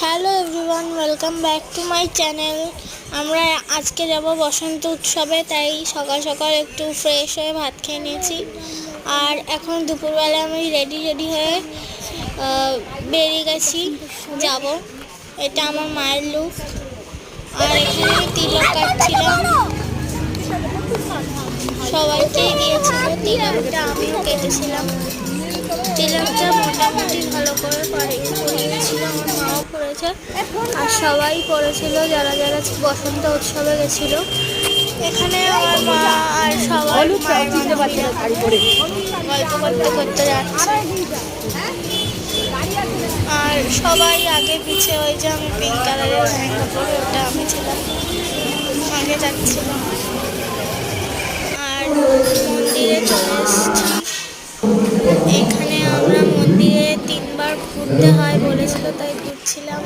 Hello everyone, welcome back to my channel. আমরা আজকে যাব বসন্ত উৎসবে, তাই সকাল সকাল একটু ফ্রেশ হয়ে ভাত খেয়ে নিয়েছি। আর এখন দুপুরবেলা আমি রেডি হয়ে বেরিয়ে গেছি, যাব। এটা আমার মায়ের লুক। আর এখানে আমি তিলক কাটছিলাম, সবাইকেই দিয়েছিল তিলকটা, আমিও কেটেছিলাম। তিলকটা মোটামুটি ভালো করে পরিয়েছিল, আমার মাও পড়েছে আর সবাই পড়েছিল যারা যারা বসন্ত উৎসবে গেছিল। এখানে আমার মা আর সবাই গল্প করতে করতে যাচ্ছে। আর সবাই আগে পিছে, ওই যে আমি পিঙ্ক কালারের লেহেঙ্গা পরে, ওটা আমি ছিলাম, আগে যাচ্ছিলাম। আর মন্দিরে চলে এসেছি। এখানে আমরা মন্দিরে 3 বার ঘুরতে হয় বলেছিল, তাই ঘুরছিলাম।